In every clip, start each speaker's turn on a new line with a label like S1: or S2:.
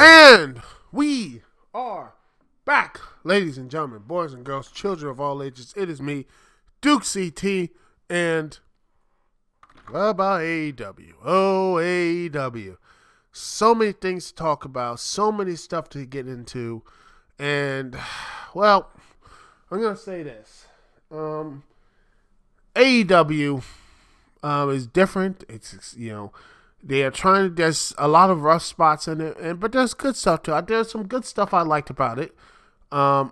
S1: And we are back, ladies and gentlemen, boys and girls, children of all ages. It is me, Duke CT, and what about AEW? Oh, AEW. So many things to talk about, so many stuff to get into, and, well, I'm going to say this. AEW is different. It's, they are trying. There's a lot of rough spots in it, but there's good stuff too. There's some good stuff I liked about it. I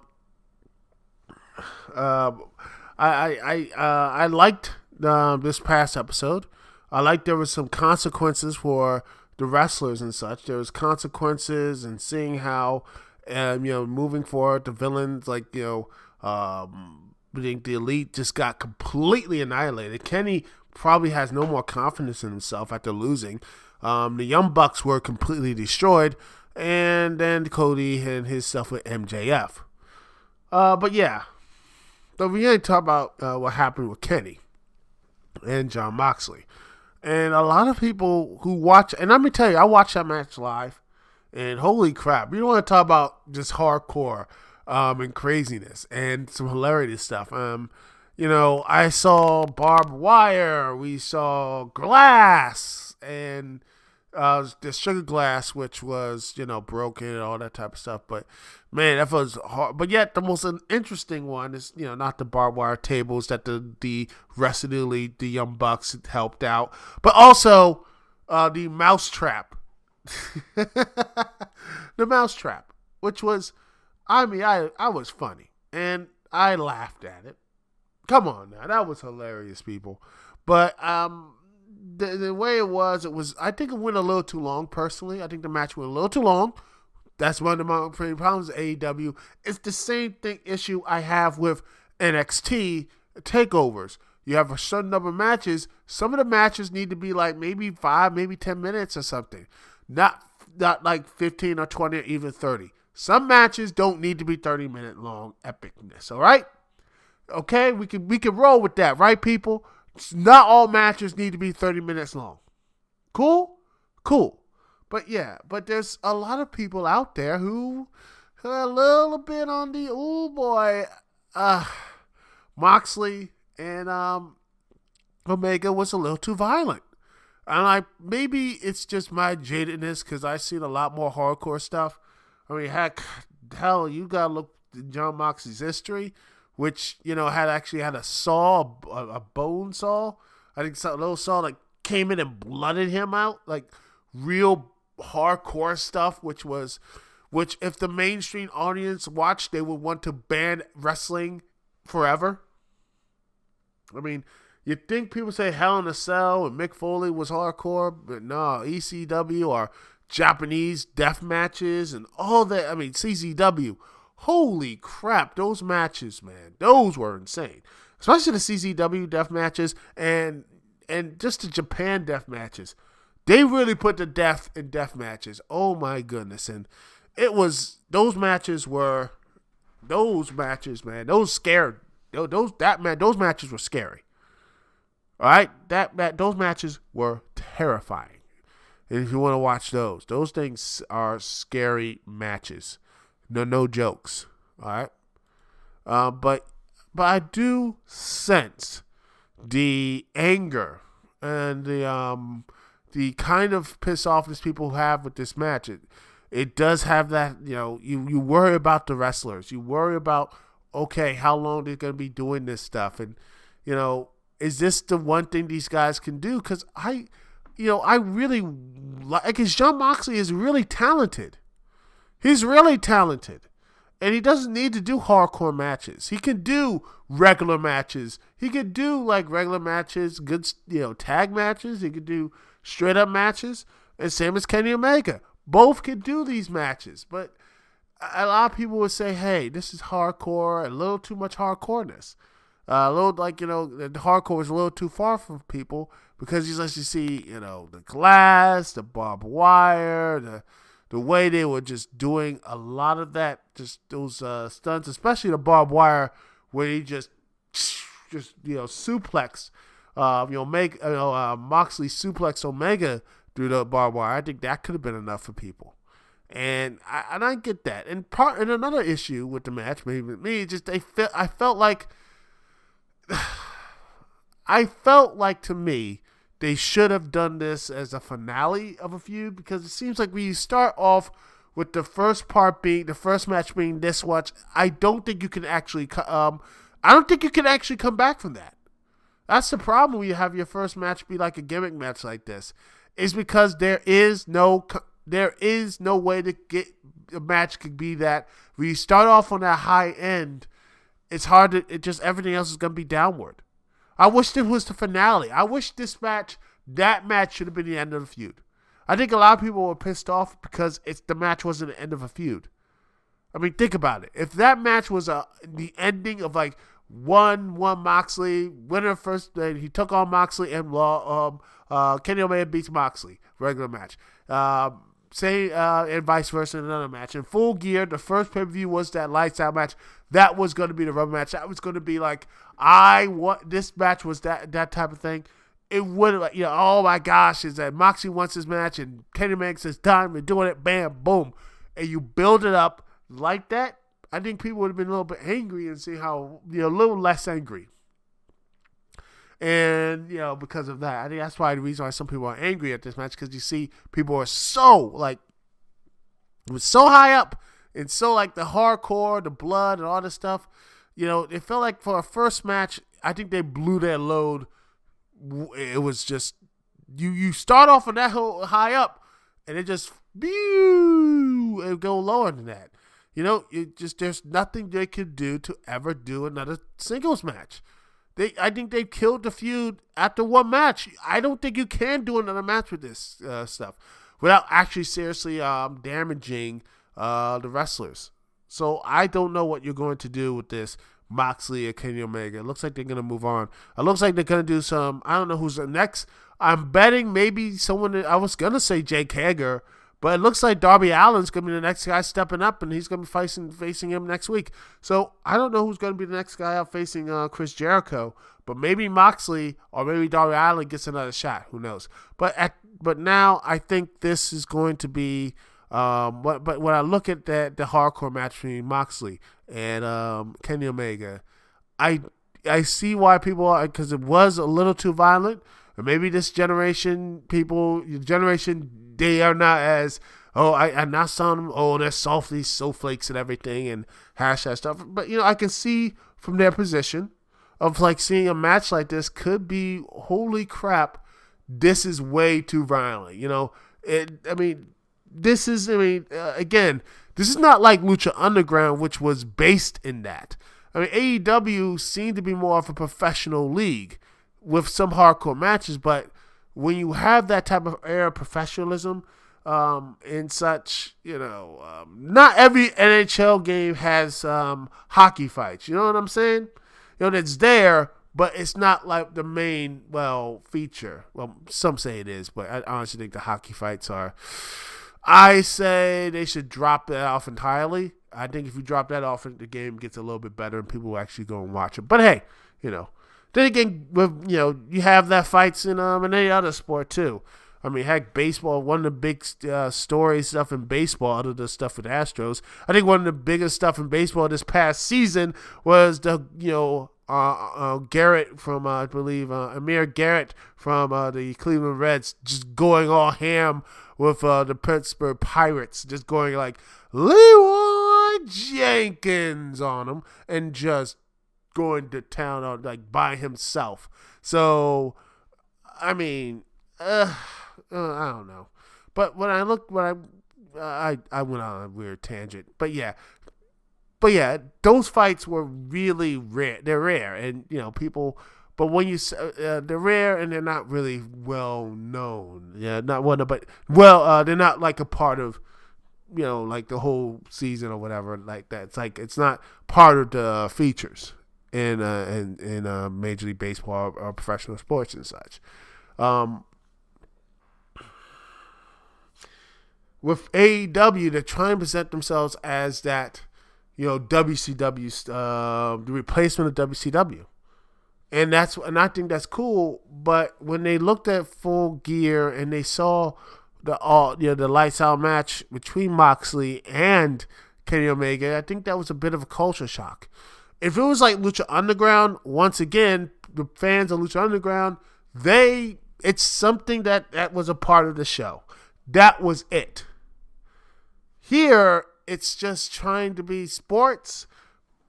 S1: liked this past episode. I liked there was some consequences for the wrestlers and such. There was consequences and seeing how, moving forward, the villains I think the Elite just got completely annihilated. Kenny probably has no more confidence in himself after losing. The Young Bucks were completely destroyed, and then Cody and his stuff with MJF. But yeah, so we ain't talk about what happened with Kenny and John Moxley. And a lot of people who watch, and let me tell you, I watched that match live, and holy crap, you don't want to talk about just hardcore and craziness and some hilarious stuff. I saw barbed wire, we saw glass, and the sugar glass, which was, broken and all that type of stuff. But, man, that was hard. But yet, the most interesting one is, not the barbed wire tables that the rest of the Elite, the Young Bucks, helped out. But also, the mouse trap. The mouse trap, which was, I was funny. And I laughed at it. Come on now, that was hilarious, people. But the way it was, I think it went a little too long, personally. I think the match went a little too long. That's one of my problems with AEW. It's the same issue I have with NXT takeovers. You have a certain number of matches. Some of the matches need to be like maybe 5, maybe 10 minutes or something. Not like 15 or 20 or even 30. Some matches don't need to be 30-minute long epicness, all right? Okay, we can roll with that, right, people? Not all matches need to be 30 minutes long. Cool? But yeah, there's a lot of people out there who are a little bit on the, oh boy, Moxley and Omega was a little too violent. And maybe it's just my jadedness because I've seen a lot more hardcore stuff. I mean, hell, you got to look at John Moxley's history, which, had a saw, a bone saw. I think a little saw that came in and blooded him out, like real hardcore stuff, which if the mainstream audience watched, they would want to ban wrestling forever. I mean, you'd think people say Hell in a Cell and Mick Foley was hardcore, but no, ECW or Japanese death matches and all that. I mean, CZW. Holy crap, those matches, man. Those were insane. Especially the CZW death matches and just the Japan death matches. They really put the death in death matches. Oh my goodness. And those matches, man. Those matches were scary. All right? Those matches were terrifying. And if you want to watch those things are scary matches. No jokes, all right? But I do sense the anger and the kind of piss offness people have with this match. It does have that, you worry about the wrestlers. You worry about, okay, how long they're going to be doing this stuff. And, is this the one thing these guys can do? Because I really like, because John Moxley is really talented. He's really talented, and he doesn't need to do hardcore matches. He can do regular matches. He can do regular matches, good, tag matches. He can do straight up matches, and same as Kenny Omega. Both can do these matches, but a lot of people would say, "Hey, this is hardcore, a little too much hardcoreness." A little the hardcore is a little too far from people because you see, the glass, the barbed wire, the way they were just doing a lot of that, just those stunts, especially the barbed wire, where he just suplex, Moxley suplex Omega through the barbed wire. I think that could have been enough for people. And I get that. And another issue with the match, maybe with me, just I felt like to me they should have done this as a finale of a feud, because it seems like when you start off with the first match being this much, I don't think you can actually come back from that. That's the problem when you have your first match be like a gimmick match like this, is because there is no way to get a match could be that when you start off on that high end, it's hard to, everything else is going to be downward. I wish this was the finale. I wish that match should have been the end of the feud. I think a lot of people were pissed off because the match wasn't the end of a feud. I mean, think about it. If that match was the ending of like one Moxley, winner first, he took on Moxley and Kenny Omega beats Moxley, regular match. And vice versa in another match. In Full Gear, the first pay-per-view was that lights out match. That was going to be the rubber match. That was going to be like, this match was that type of thing. It would have, oh my gosh, is that Moxley wants this match and Kenny Omega says, done, we're doing it, bam, boom. And you build it up like that. I think people would have been a little bit angry and see how, a little less angry. And, because of that, I think that's why the reason why some people are angry at this match, because you see people are so high up and so like the hardcore, the blood and all this stuff. It felt like for a first match, I think they blew their load. It was just, you start off on that high up and it just, it would go lower than that. There's nothing they could do to ever do another singles match. I think they killed the feud after one match. I don't think you can do another match with this stuff without actually seriously damaging the wrestlers. So I don't know what you're going to do with this Moxley or Kenny Omega. It looks like they're going to move on. It looks like they're going to do some, I don't know who's the next. I'm betting maybe someone, I was going to say Jake Hager, but it looks like Darby Allin's going to be the next guy stepping up, and he's going to be facing him next week. So I don't know who's going to be the next guy out facing Chris Jericho, but maybe Moxley or maybe Darby Allin gets another shot. Who knows? But now I think this is going to be. But when I look at the hardcore match between Moxley and Kenny Omega, I see why people are, because it was a little too violent. Or maybe this generation, they are not as, I'm not selling them, they're softies, snowflakes and everything and hashtag stuff. But, I can see from their position of like seeing a match like this could be, holy crap, this is way too violent. This is not like Lucha Underground, which was based in that. I mean, AEW seemed to be more of a professional league with some hardcore matches, but when you have that type of era of professionalism and such, not every NHL game has hockey fights. You know what I'm saying? It's there, but it's not like the main, feature. Well, some say it is, but I honestly think the hockey fights are. I say they should drop that off entirely. I think if you drop that off, the game gets a little bit better and people will actually go and watch it. But hey, then again, you have that fights in any other sport too. I mean, heck, baseball, one of the big story stuff in baseball, other than stuff with Astros, I think one of the biggest stuff in baseball this past season was the, Garrett from, I believe, Amir Garrett from the Cleveland Reds just going all ham with the Pittsburgh Pirates, just going like Leroy Jenkins on him and just going to town on like by himself. So, I mean, I don't know. But when I went on a weird tangent. But yeah, those fights were really rare. They're rare, and people. But when they're rare and they're not really well known. Yeah, not one, but they're not like a part of, like the whole season or whatever like that. It's like it's not part of the features in Major League Baseball or professional sports and such. With AEW, they're trying to present themselves as that, WCW's the replacement of WCW. And I think that's cool, but when they looked at Full Gear and they saw the lights out match between Moxley and Kenny Omega, I think that was a bit of a culture shock. If it was like Lucha Underground, once again, the fans of Lucha Underground, it's something that was a part of the show. That was it. Here, it's just trying to be sports,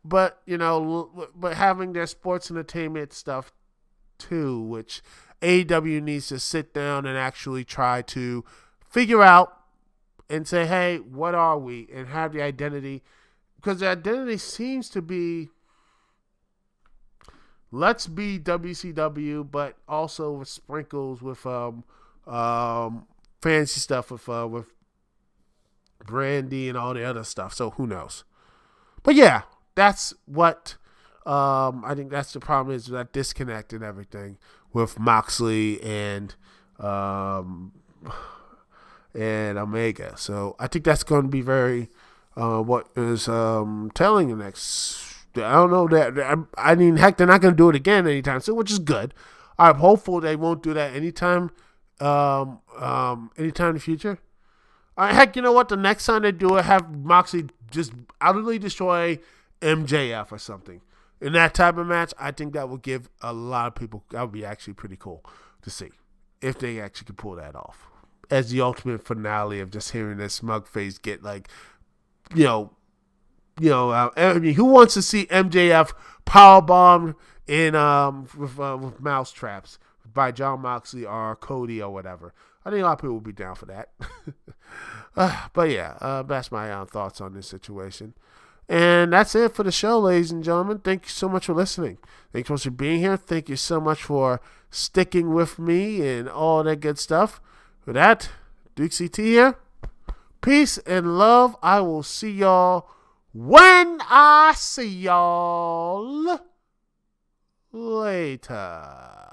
S1: but having their sports entertainment stuff too, which AEW needs to sit down and actually try to figure out and say, hey, what are we? And have the identity. Because the identity seems to be, let's be WCW, but also with sprinkles with fancy stuff with Brandy and all the other stuff. So who knows? But yeah, that's what I think that's the problem, is that disconnect and everything with Moxley and Omega. So I think that's going to be very what is telling the next. I don't know that. I mean, heck, they're not going to do it again anytime soon, which is good. I'm hopeful they won't do that anytime in the future. Heck, you know what? The next time they do it, have Moxley just utterly destroy MJF or something. In that type of match, I think that would give a lot of people, that would be actually pretty cool to see if they actually could pull that off. As the ultimate finale of just hearing this smug face get I mean, who wants to see MJF powerbomb in with mousetraps by John Moxley or Cody or whatever? I think a lot of people will be down for that. But yeah, that's my thoughts on this situation. And that's it for the show, ladies and gentlemen. Thank you so much for listening. Thank you so much for being here. Thank you so much for sticking with me and all that good stuff. For that, Dukect here. Peace and love. I will see y'all when I see y'all later.